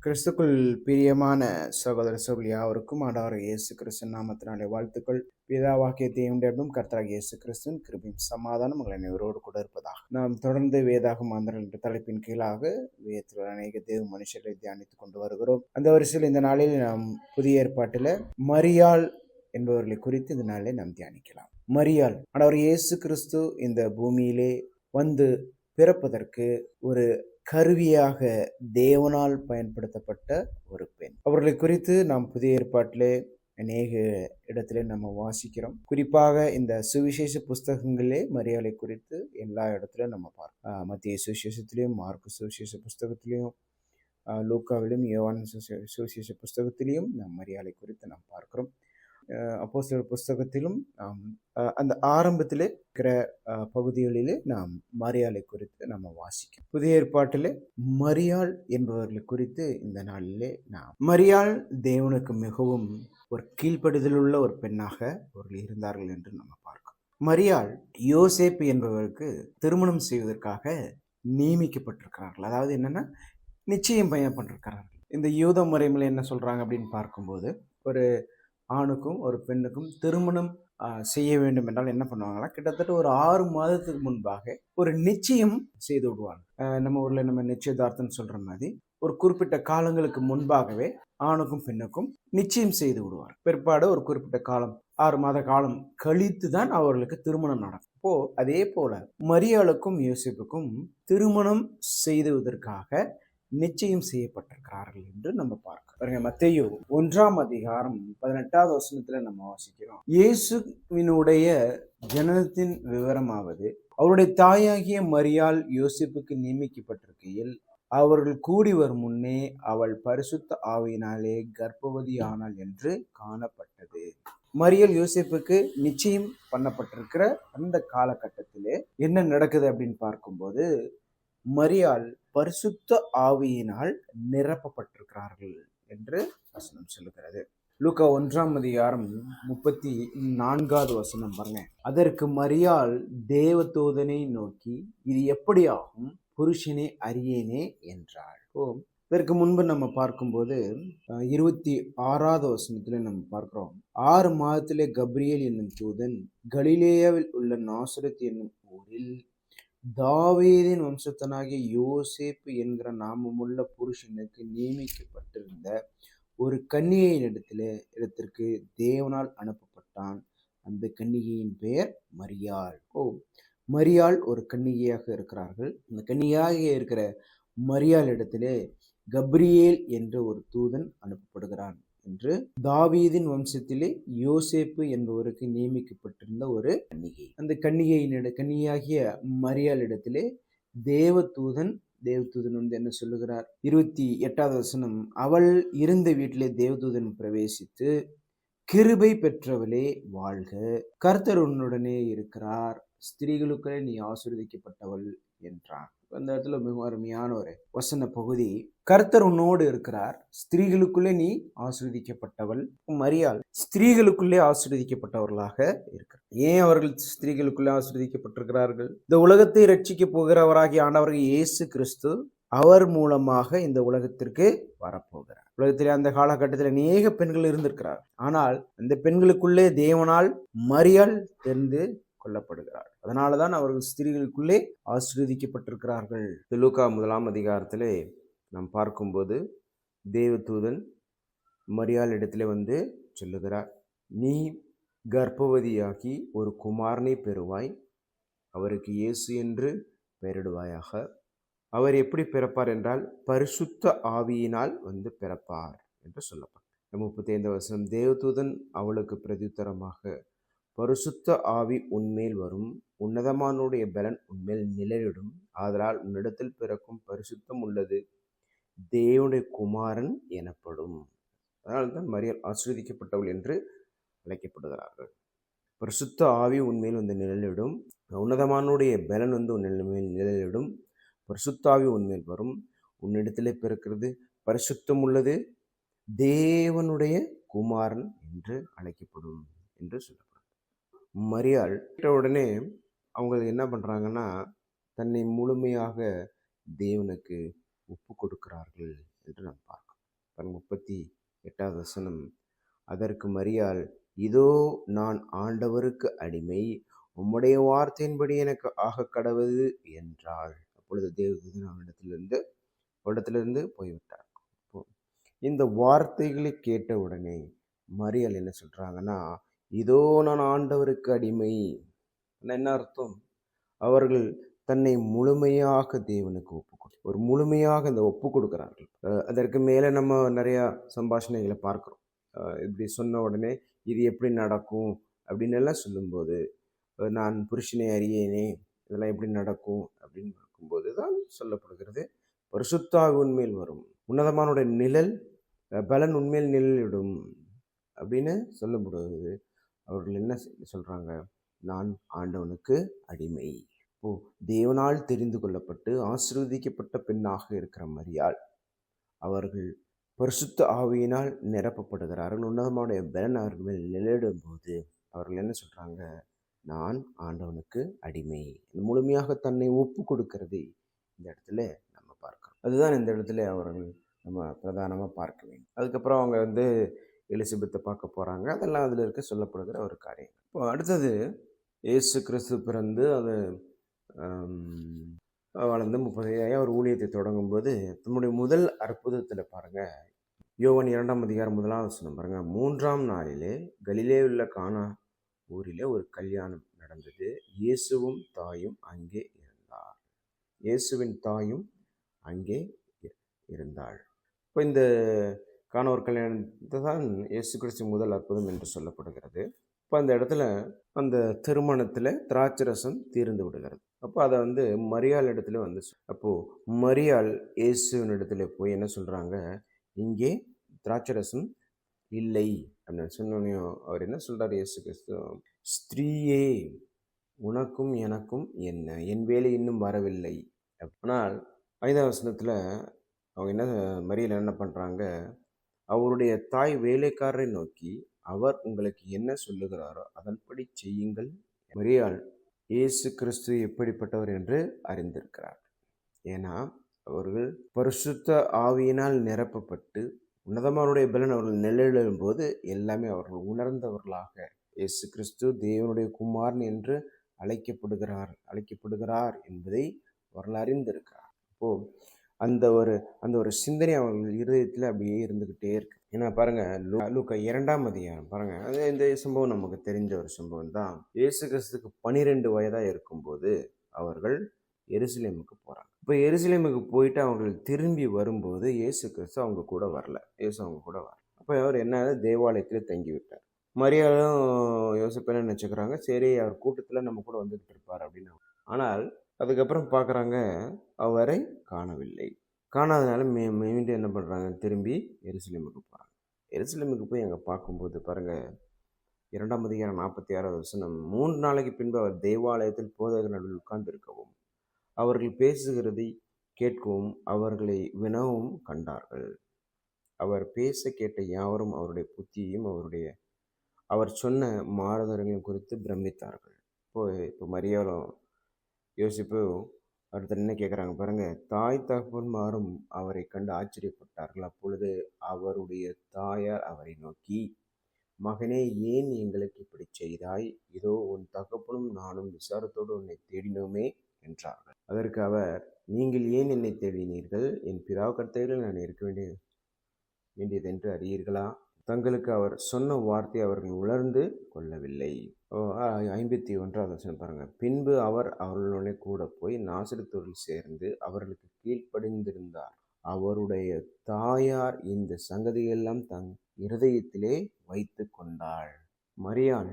கிறிஸ்துக்குள் பிரியமான சகோதர சகோதரி யாவருக்கும் ஆண்டவர் இயேசு கிறிஸ்து நாமத்தினாலே வாழ்த்துக்கள். பிதாவாகிய தேவனுடையதும் கர்த்தராகிய இயேசு கிறிஸ்துவின் கிருபையும் சமாதானம் உங்கள் அனைவரோடு கூட இருப்பதாக. நாம் தொடர்ந்து வேதாகம் மந்திரம் என்ற தலைப்பின் கீழாக வேதத்தில் அநேக தேவ மனுஷர்களை தியானித்துக் கொண்டு வருகிறோம். அந்த வரிசையில் இந்த நாளில் நாம் புதிய ஏற்பாட்டில் மரியாள் என்பவர்களை குறித்து இந்த நாளில் நாம் தியானிக்கலாம். மரியாள் ஆண்டவர் இயேசு கிறிஸ்து இந்த பூமியிலே வந்து பிறப்பதற்கு ஒரு கருவியாக தேவனால் பயன்படுத்தப்பட்ட ஒரு பெண். அவர்களை குறித்து நாம் புதிய ஏற்பாட்டிலே அநேக இடத்துல நம்ம வாசிக்கிறோம். குறிப்பாக இந்த சுவிசேஷ புஸ்தகங்களே மரியாதை குறித்து எல்லா இடத்துலையும் நம்ம பார்க்கிறோம். மத்திய சுவிசேஷத்திலையும், மார்க்கு சுவிசேஷ புஸ்தகத்திலையும், லூக்காவிலும், யோவான் சுவிசேஷ புஸ்தகத்திலையும் நாம் மரியாதை குறித்து நாம் பார்க்கிறோம். அப்போஸ்தலர் புஸ்தகத்திலும் அந்த ஆரம்பத்திலே இருக்கிற பகுதிகளிலே நாம் மரியாளை குறித்து நம்ம வாசிக்கிறோம். புதிய ஏற்பாட்டிலே மரியாள் என்பவர்களை குறித்து இந்த நாளிலே நாம் மரியாள் தேவனுக்கு மிகவும் ஒரு கீழ்ப்படுதல் உள்ள ஒரு பெண்ணாக அவர்கள் இருந்தார்கள் என்று நம்ம பார்க்கிறோம். மரியாள் யோசேப்பு என்பவருக்கு திருமணம் செய்வதற்காக நியமிக்கப்பட்டிருக்கிறார்கள். அதாவது என்னன்னா, நிச்சயம் பண்ணப்பட்டிருக்கிறார்கள். இந்த யூத முறைமையில என்ன சொல்றாங்க அப்படின்னு பார்க்கும்போது, ஒரு ஆணுக்கும் ஒரு பெண்ணுக்கும் திருமணம் செய்ய வேண்டும் என்றால் என்ன பண்ணுவாங்களா, கிட்டத்தட்ட ஒரு 6 மாதத்துக்கு முன்பாக ஒரு நிச்சயம் செய்து விடுவாங்க. நம்ம ஊர்ல நம்ம நிச்சயதார்த்தம் சொல்ற மாதிரி ஒரு குறிப்பிட்ட காலங்களுக்கு முன்பாகவே ஆணுக்கும் பெண்ணுக்கும் நிச்சயம் செய்து விடுவார். பிற்பாடு ஒரு குறிப்பிட்ட காலம் 6 மாத காலம் கழித்து தான் அவர்களுக்கு திருமணம் நடக்கும். இப்போ அதே போல மரியாளுக்கும் யோசேப்புக்கும் திருமணம் செய்துவதற்காக நிச்சயம் செய்யப்பட்டிருக்கிறார்கள் என்று நம்ம பார்க்கிறோம். மத்தேயு 1ஆம் அதிகாரம் 18வது வசனத்துல நம்ம வாசிக்கிறோம். இயேசுவினுடைய ஜனனத்தின் விவரமாவது, அவருடைய தாயாகிய மரியாள் யோசேப்புக்கு நியமிக்கப்பட்டிருக்கையில் அவர்கள் கூடி வரும் முன்னே அவள் பரிசுத்த ஆவியினாலே கர்ப்பவதியானாள் என்று காணப்பட்டது. மரியாள் யோசேப்புக்கு நிச்சயம் பண்ணப்பட்டிருக்கிற அந்த காலகட்டத்திலே என்ன நடக்குது அப்படின்னு பார்க்கும்போது, மரியாள் பரிசுத்த ஆவியினால் நிரப்பப்பட்டிருக்கிறார்கள் என்று வசனம் சொல்லுகிறது. லூக்கா 1ஆம் அதிகாரம் 34வது வசனம் பாருங்க. அதற்கு மரியாள் தேவதூதனை நோக்கி, இது எப்படி ஆகும், புருஷனை அறியேனே என்றாள். இதற்கு முன்பு நம்ம பார்க்கும்போது 26வது வசனத்துல நம்ம பார்க்கிறோம். 6 மாதத்திலே கப்ரியேல் என்னும் தூதன் கலிலேயாவில் உள்ள நாசரேத் என்னும் ஊரில் தாவீதின் வம்சத்தனாகிய யோசேப்பு என்கிற நாமமுள்ள புருஷனுக்கு நியமிக்கப்பட்டிருந்த ஒரு கன்னிகையின் இடத்திற்கு தேவனால் அனுப்பப்பட்டான். அந்த கன்னிகையின் பெயர் மரியாள். மரியாள் ஒரு கன்னிகையாக இருக்கிறார்கள். அந்த கன்னிகையாக இருக்கிற மரியாள் இடத்திலே கப்ரியேல் என்ற ஒரு தூதன் அனுப்பப்படுகிறான் என்று தாவீதின் வம்சத்திலே யோசேப்பு என்பவருக்கு நியமிக்கப்பட்டிருந்த ஒரு கன்னிகை. அந்த கன்னிகையாகிய மரியாள் இடத்திலே தேவதூதன் வந்து என்ன சொல்லுகிறார்? 28வது வசனம். அவள் இருந்த வீட்டிலே தேவதூதன் பிரவேசித்து, கிருபை பெற்றவளே வாழ்க, கர்த்தர் உன்னுடனே இருக்கிறார், ஸ்திரீகளுக்குள்ளே நீ ஆசீர்வதிக்கப்பட்டவள் என்றான். அந்த இடத்துல மிக அருமையான ஒரு வசன பகுதி. கர்த்தர் உன்னோடு இருக்கிறார், ஸ்திரீகளுக்குள்ளே நீ ஆசீர்வதிக்கப்பட்டவள். மரியாள் ஸ்திரீகளுக்குள்ளே ஆசீர்வதிக்கப்பட்டவர்களாக இருக்கிறார். ஏன் அவர்கள் ஸ்திரீகளுக்குள்ளே ஆசீர்வதிக்கப்பட்டிருக்கிறார்கள்? இந்த உலகத்தை ரட்சிக்க போகிறவராகிய ஆண்டவர் இயேசு கிறிஸ்து அவர் மூலமாக இந்த உலகத்திற்கு வரப்போகிறார். உலகத்திலே அந்த காலகட்டத்தில் அநேக பெண்கள் இருந்திருக்கிறார். ஆனால் அந்த பெண்களுக்குள்ளே தேவனால் மரியாள் தெரிந்து கொள்ளப்படுகிறார். அதனாலதான் அவர்கள் ஸ்திரீகளுக்குள்ளே ஆசீர்வதிக்கப்பட்டிருக்கிறார்கள். லூக்கா 1ஆம் அதிகாரத்திலே நாம் பார்க்கும்போது தேவதூதன் மரியாள் இடத்திலே வந்து சொல்லுகிறார், நீ கர்ப்பவதியாகி ஒரு குமாரனை பெறுவாய், அவருக்கு இயேசு என்று பெயரிடுவாயாக. அவர் எப்படி பிறப்பார் என்றால் பரிசுத்த ஆவியினால் வந்து பிறப்பார் என்று சொல்லப்பட்டார். 35 வசனம். தேவதூதன் அவளுக்கு பிரதியுத்தரமாக, பரிசுத்த ஆவி உன்மேல் வரும், உன்னதமானுடைய பலன் உன்மேல் நிழலிடும், ஆதலால் உன்னிடத்தில் பிறக்கும் பரிசுத்தம் உள்ளது தேவனுடைய குமாரன் எனப்படும். அதனால்தான் மரியாள் ஆசீர்வதிக்கப்பட்டவள் என்று அழைக்கப்படுகிறார்கள். பரிசுத்த ஆவி உன்மேல் வந்து நிழலிடும், உன்னதமானுடைய பலன் வந்து உன்மேல் நிழலிடும், பரிசுத்த ஆவி உன்மேல் வரும், உன்னிடத்திலே பிறக்கிறது பரிசுத்தம் உள்ளது தேவனுடைய குமாரன் என்று அழைக்கப்படும் என்று சொல்லப்படும். மரியாள் உடனே அவங்க என்ன பண்றாங்கன்னா, தன்னை முழுமையாக தேவனுக்கு ஒப்பு கொடுக்கிறார்கள் என்று நாம் பார்க்கிறோம். 38 அதற்கு மரியாள், இதோ நான் ஆண்டவருக்கு அடிமை, உம்முடைய வார்த்தையின்படி எனக்கு ஆக கடவுது என்றாள். அப்பொழுது தேவதூதன் அவனிடத்திலிருந்து போய்விட்டார். இந்த வார்த்தைகளை கேட்ட உடனே மரியாள் என்ன சொல்றாங்கன்னா, இதோ நான் ஆண்டவருக்கு அடிமை. என்ன அர்த்தம்? அவர்கள் தன்னை முழுமையாக தேவனுக்கு ஒரு முழுமையாக இந்த ஒப்பு கொடுக்கிறார்கள். அதற்கு மேலே நம்ம நிறைய சம்பாஷணைகளை பார்க்கிறோம். இப்படி சொன்ன உடனே இது எப்படி நடக்கும் அப்படின்னு எல்லாம் சொல்லும்போது, நான் புருஷனை அறியேனே, இதெல்லாம் எப்படி நடக்கும் அப்படின்னு பார்க்கும்போது தான் சொல்லப்படுகிறது, பரிசுத்த ஆவி உண்மையில் வரும், உன்னதமானுடைய நிழல் பலன் உண்மையில் நிழலிடும் அப்படின்னு சொல்லப்படுவது. அவர்கள் என்ன சொல்றாங்க? நான் ஆண்டவனுக்கு அடிமை. தேவனால் தெரிந்து கொள்ளப்பட்டு ஆசீர்வதிக்கப்பட்ட பெண்ணாக இருக்கிற மரியாள் அவர்கள் பரிசுத்த ஆவியினால் நிரப்பப்படுகிறார்கள். உன்னதமான பலன் அவர்கள் மேல் நிழலிடும் போது அவர்கள் என்ன சொல்றாங்க? நான் ஆண்டவனுக்கு அடிமை. முழுமையாக தன்னை ஒப்பு கொடுக்கிறதை இந்த இடத்துல நம்ம பார்க்கிறோம். அதுதான் இந்த இடத்துல அவர்கள் நம்ம பிரதானமாக பார்க்க வேண்டும். அதுக்கப்புறம் அவங்க எலிசபெத்தை பார்க்க போகிறாங்க. அதெல்லாம் அதில் இருக்க சொல்லப்படுகிற ஒரு காரியம். இப்போ அடுத்தது இயேசு கிறிஸ்து பிறந்து அது வளர்ந்து 30 அவர் ஊழியத்தை தொடங்கும்போது தன்னுடைய முதல் அற்புதத்தில் பாருங்கள், யோவான் 2 பாருங்க, 3ஆம் நாளிலே கலிலே உள்ள கானா ஊரிலே ஒரு கல்யாணம் நடந்தது. இயேசுவும் தாயும் அங்கே இருந்தார். இயேசுவின் தாயும் அங்கே இருந்தாள். இப்போ இந்த கானா ஒரு கல்யாணத்தை தான் இயேசு கிறிஸ்து முதல் அற்புதம் என்று சொல்லப்படுகிறது. இப்போ அந்த இடத்துல அந்த திருமணத்தில் திராட்சரசம் தீர்ந்து விடுகிறது. அப்போ அதை மரியாள் இடத்துல அப்போது மரியாள் இயேசுவின் இடத்துல போய் என்ன சொல்கிறாங்க? இங்கே திராட்சரசம் இல்லை அப்படின்னு சொன்னோன்னே அவர் என்ன சொல்கிறார்? இயேசு கிறிஸ்து, ஸ்திரீயே, உனக்கும் எனக்கும் என்ன, என் வேலை இன்னும் வரவில்லை. ஆனால் 5ஆம் அவங்க மரியாள் என்ன பண்ணுறாங்க? அவருடைய தாய் வேலைக்காரரை நோக்கி, அவர் உங்களுக்கு என்ன சொல்லுகிறாரோ அதன்படி செய்யுங்கள். மரியாள் இயேசு கிறிஸ்து எப்படிப்பட்டவர் என்று அறிந்திருக்கிறார். ஏன்னா அவர்கள் பரிசுத்த ஆவியினால் நிரப்பப்பட்டு உன்னதமானுடைய பலன் அவர்கள் நிழலிடும் போது எல்லாமே அவர்கள் உணர்ந்தவர்களாக இயேசு கிறிஸ்து தேவனுடைய குமாரன் என்று அழைக்கப்படுகிறார் என்பதை அவர்கள் அறிந்திருக்கிறார். அப்போ அந்த ஒரு சிந்தனை அவர்கள் இருதயத்தில் அப்படியே இருந்துக்கிட்டே இருக்கு. ஏன்னா பாருங்க, லூக்கா 2ஆம் அதிகாரம் பாருங்க, அது இந்த சம்பவம் நமக்கு தெரிஞ்ச ஒரு சம்பவம் தான். இயேசு கிறிஸ்துக்கு 12 வயதாக இருக்கும்போது அவர்கள் எருசலேமுக்கு போகிறாங்க. இப்போ எருசலேமுக்கு போயிட்டு அவர்கள் திரும்பி வரும்போது இயேசு கிறிஸ்து அவங்க கூட வரல. அப்போ அவர் என்ன, தேவாலயத்தில் தங்கி விட்டார். மரியாளும் யோசிப்பேன்னு நினச்சிக்கிறாங்க, சரி அவர் கூட்டத்தில் நம்ம கூட வந்துக்கிட்டு இருப்பார் அப்படின்னு. ஆனால் அதுக்கப்புறம் பார்க்குறாங்க, அவரை காணவில்லை. காணாதனால மீண்டும் என்ன பண்ணுறாங்க? திரும்பி எருசலேமுக்கு போகிறாங்க. எருசலேமுக்கு போய் அங்கே பார்க்கும்போது பாருங்கள், 2ஆம் அதிகாரம் 46 3 நாளைக்கு பின்பு அவர் தேவாலயத்தில் போதகர் நடுவில் உட்கார்ந்திருக்கவும் அவர்கள் பேசுகிறதை கேட்கவும் அவர்களை வினவும் கண்டார்கள். அவர் பேச கேட்ட யாவரும் அவருடைய புத்தியையும் அவர் சொன்ன மாறுதல்களையும் குறித்து பிரமித்தார்கள். இப்போ மரியாளும் யோசிப்பு அடுத்த என்ன கேட்குறாங்க பாருங்கள், தாய் தகப்பன்மாரும் அவரை கண்டு ஆச்சரியப்பட்டார்கள். அப்பொழுது அவருடைய தாயார் அவரை நோக்கி, மகனே, ஏன் எங்களுக்கு இப்படி செய்தாய்? இதோ உன் தகப்பனும் நானும் விசாரத்தோடு உன்னை தேடினோமே என்றார்கள். அதற்கு அவர், நீங்கள் ஏன் என்னை தேடினீர்கள்? என் பிதா கர்த்தரில் நான் இருக்க வேண்டியதென்று அறியீர்களா? தங்களுக்கு அவர் சொன்ன வார்த்தை அவர்கள் உணர்ந்து கொள்ளவில்லை. 51 பாருங்க, பின்பு அவர் அவர்களுடைய கூட போய் நாசரேத்தில் சேர்ந்து அவர்களுக்கு கீழ்ப்படிந்திருந்தார். அவருடைய தாயார் இந்த சங்கதியெல்லாம் தன் இருதயத்திலே வைத்து கொண்டாள். மரியாள்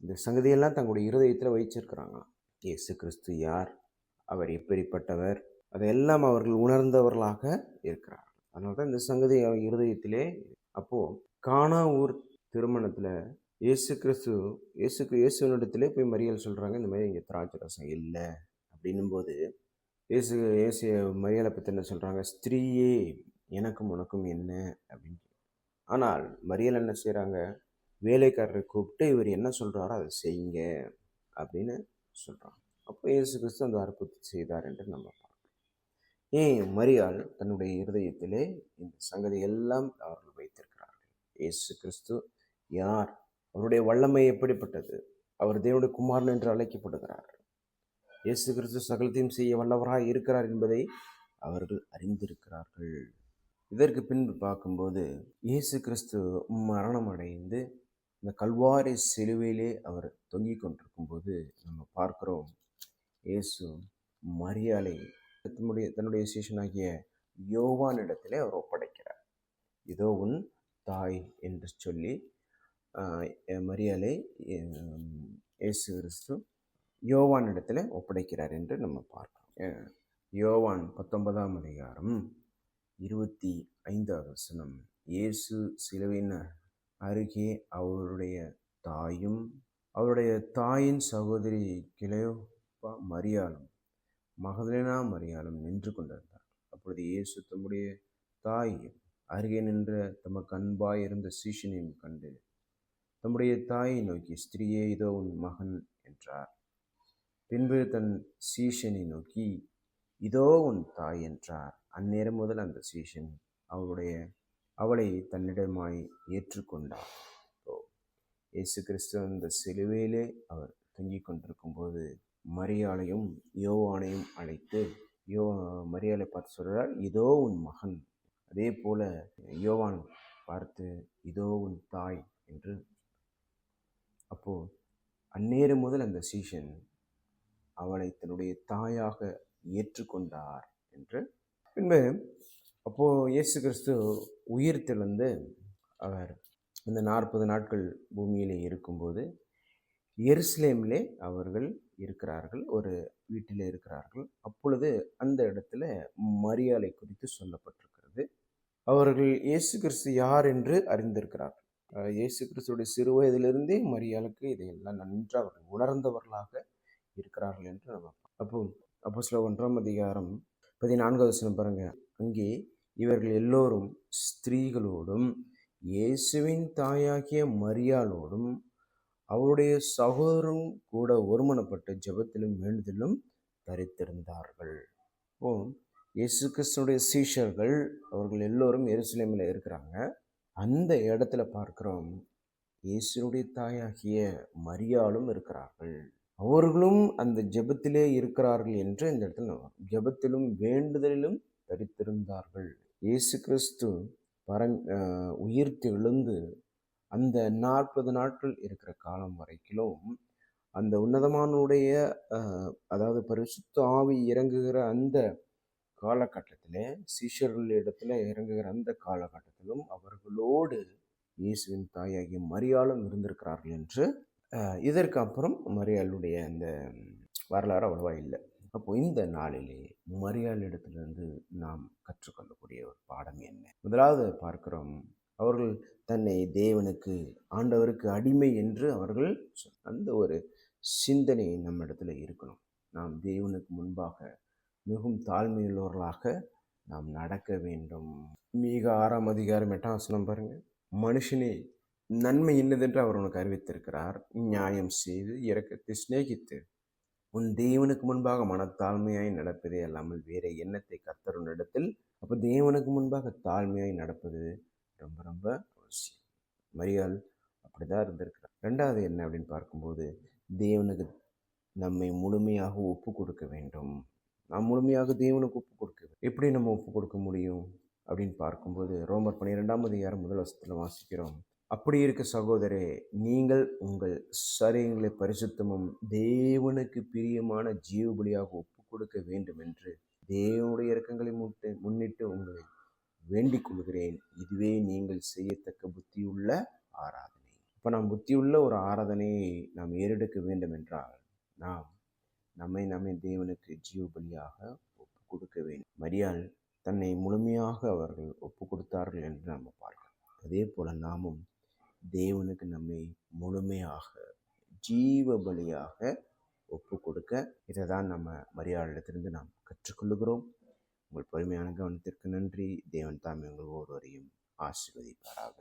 இந்த சங்கதியெல்லாம் தங்களுடைய இருதயத்தில் வைச்சிருக்கிறாங்க. இயேசு கிறிஸ்து யார், அவர் எப்படிப்பட்டவர், அதையெல்லாம் அவர்கள் உணர்ந்தவர்களாக இருக்கிறார். அதனால தான் இந்த சங்கதி அவர் இருதயத்திலே. அப்போது கானா ஊர் திருமணத்தில் இயேசுவினிடத்திலே போய் மரியாள் சொல்கிறாங்க, இந்த மாதிரி இங்கே திராட்சை ரசம் இல்லை அப்படின்னும்போது இயேசு மரியாளை பற்றி என்ன சொல்கிறாங்க? ஸ்திரீயே, எனக்கும் உனக்கும் என்ன அப்படின்னு. ஆனால் மரியாள் என்ன செய்கிறாங்க? வேலைக்காரரை கூப்பிட்டு இவர் என்ன சொல்கிறாரோ அதை செய்யுங்க அப்படின்னு சொல்கிறாங்க. அப்போ இயேசு கிறிஸ்து அந்த அற்புதத்தை செய்தார் என்று நம்ம பார்க்கிறோம். ஏன் மரியாள் தன்னுடைய இருதயத்திலே இந்த சங்கதி எல்லாம் அவர்கள் வைத்திருக்கிறார்கள். இயேசு கிறிஸ்து யார்? அவருடைய வல்லமை எப்படிப்பட்டது? அவர் தேவனுடைய குமாரன் என்று அழைக்கப்படுகிறார். இயேசு கிறிஸ்து சகலத்தையும் செய்ய வல்லவராய் இருக்கிறார் என்பதை அவர்கள் அறிந்திருக்கிறார்கள். இதற்கு பின்பு பார்க்கும்போது இயேசு கிறிஸ்து மரணம் அடைந்து இந்த கல்வாரி சிலுவையிலே அவர் தொங்கிக் கொண்டிருக்கும் போது நம்ம பார்க்கிறோம், இயேசு மரியாளை தன்னுடைய சீஷனாகிய யோவானிடத்திலே அவர் ஒப்படைக்கிறார். இதோ உன் தாய் என்று சொல்லி மரியாளை இயேசு கிறிஸ்து யோவானிடத்தில் ஒப்படைக்கிறார் என்று நம்ம பார்க்கிறோம். யோவான் 19ஆம் அதிகாரம் 25வது வசனம். இயேசு சிலுவையின் அருகே அவருடைய தாயும் அவருடைய தாயின் சகோதரி கிலயோப்பா மரியாளும் மகதலேனா மரியாளும் நின்று கொண்டிருந்தார். அப்பொழுது இயேசு தம்முடைய தாய் அருகே நின்ற தமக்கு அன்பாய் இருந்த சீஷனையும் கண்டு தம்முடைய தாயை நோக்கி, ஸ்திரீயே, இதோ உன் மகன் என்றார். பின்பு தன் சீஷனை நோக்கி, இதோ உன் தாய் என்றார். அந்நேரம் முதல் அந்த சீஷன் அவளை தன்னிடமாய் ஏற்றுக்கொண்டார். இயேசு கிறிஸ்து அந்த சிலுவையிலே அவர் தொங்கிக் கொண்டிருக்கும் போது மரியாளையும் யோவானையும் அழைத்து மரியாளை பார்த்து சொல்கிறார், இதோ உன் மகன். அதே போல யோவான் பார்த்து, இதோ உன் தாய் என்று. அப்போ அந்நேரம் முதல் அந்த சீஷன் அவளை தன்னுடைய தாயாக ஏற்றுக்கொண்டார் என்று. பின்பு அப்போ இயேசு கிறிஸ்து உயிர் தெழுந்து அவர் இந்த 40 நாட்கள் பூமியிலே இருக்கும்போது எருசலேமிலே அவர்கள் இருக்கிறார்கள், ஒரு வீட்டிலே இருக்கிறார்கள். அப்பொழுது அந்த இடத்துல மரியாளை குறித்து சொல்லப்பட்டிருக்கிறது. அவர்கள் இயேசு கிறிஸ்து யார் என்று அறிந்திருக்கிறார்கள். இயேசு கிறிஸ்துடைய சிறு வயதிலிருந்தே மரியாளுக்கு இதையெல்லாம் நன்றாக அவர்கள் உணர்ந்தவர்களாக இருக்கிறார்கள் என்று நம்ம அப்போஸ்தலர் 1ஆம் அதிகாரம் 14வது வசனம் பாருங்க. அங்கே இவர்கள் எல்லோரும் ஸ்திரீகளோடும் இயேசுவின் தாயாகிய மரியாளோடும் அவருடைய சகோதரரும் கூட ஒருமனப்பட்டு ஜெபத்திலும் வேண்டுதலும் தரித்திருந்தார்கள். இயேசு கிறிஸ்துடைய சீஷர்கள் அவர்கள் எல்லோரும் எருசலேமில் இருக்கிறாங்க. அந்த இடத்துல பார்க்கிறோம், இயேசுடைய தாயாகிய மரியாளும் இருக்கிறார்கள். அவர்களும் அந்த ஜெபத்திலே இருக்கிறார்கள் என்று இந்த இடத்துல ஜெபத்திலும் வேண்டுதலிலும் தரித்திருந்தார்கள். இயேசு கிறிஸ்து உயிர்த்து எழுந்து அந்த 40 நாட்கள் இருக்கிற காலம் வரைக்கும் அந்த உன்னதமானுடைய அதாவது பரிசுத்த ஆவி இறங்குகிற அந்த காலகட்டத்திலே, சீஷர்களிடத்தில் இறங்குகிற அந்த காலகட்டத்திலும் அவர்களோடு இயேசுவின் தாயாகிய மரியாளும் இருந்திருக்கிறார்கள் என்று. இதற்கு அப்புறம் மரியாளுடைய அந்த வரலாறு அவ்வளவா இல்லை. அப்போ இந்த நாளிலே மரியாளிடத்திலிருந்து நாம் கற்றுக்கொள்ளக்கூடிய ஒரு பாடம் என்ன? முதலாவது பார்க்கிறோம், அவர்கள் தன்னை தேவனுக்கு ஆண்டவருக்கு அடிமை என்று அவர்கள் அந்த ஒரு சிந்தனை நம்ம இடத்துல இருக்கணும். நாம் தேவனுக்கு முன்பாக மிகவும் தாழ்மையுள்ளவர்களாக நாம் நடக்க வேண்டும். மீக 6ஆம் அதிகாரம் 8ஆம் வசனம் பாருங்க. மனுஷனே நன்மை என்னதென்று அவர் உனக்கு அறிவித்திருக்கிறார். நியாயம் செய்து இரக்கத்தை சிநேகித்து உன் தேவனுக்கு முன்பாக மனத்தாழ்மையாய் நடப்பதே அல்லாமல் வேற எண்ணத்தை கர்த்தரிடத்தில். அப்போ தேவனுக்கு முன்பாக தாழ்மையாய் நடப்பது ரொம்ப ரொம்ப அவசியம். மரியாள் அப்படிதான் இருந்திருக்கிறார். 2வது என்ன அப்படின்னு பார்க்கும்போது, தேவனுக்கு நம்மை முழுமையாக ஒப்பு கொடுக்க வேண்டும். நாம் முழுமையாக தேவனுக்கு ஒப்பு கொடுக்க வேண்டும். எப்படி நம்ம ஒப்பு கொடுக்க முடியும் அப்படின்னு பார்க்கும்போது, ரோமர் 12ஆம் அதிகாரம் 1 வசனத்தில் வாசிக்கிறோம், அப்படி இருக்க சகோதரே, நீங்கள் உங்கள் சரீரங்களை பரிசுத்தமும் தேவனுக்கு பிரியமான ஜீவ பலியாக ஒப்பு கொடுக்க வேண்டும் என்று தேவனுடைய இரக்கங்களை முன்னிட்டு உங்களை வேண்டிக் கொள்கிறேன். இதுவே நீங்கள் செய்யத்தக்க புத்தியுள்ள ஆராதனை. இப்போ நாம் புத்தியுள்ள ஒரு ஆராதனையை நாம் ஏறெடுக்க வேண்டும் என்றால் நாம் நம்மை தேவனுக்கு ஜீவ பலியாக ஒப்பு கொடுக்க வேண்டும். மரியாள் தன்னை முழுமையாக அவர்கள் ஒப்பு கொடுத்தார்கள் என்று நாம் பார்க்கலாம். அதே போல நாமும் தேவனுக்கு நம்மை முழுமையாக ஜீவ பலியாக ஒப்பு கொடுக்க, இதை தான் நம்ம மரியாளிடத்திலிருந்து நாம் கற்றுக்கொள்ளுகிறோம். உங்கள் பொறுமையான கவனத்திற்கு நன்றி. தேவன் தாமே உங்கள் ஒவ்வொருவரையும் ஆசீர்வதிப்பாராக.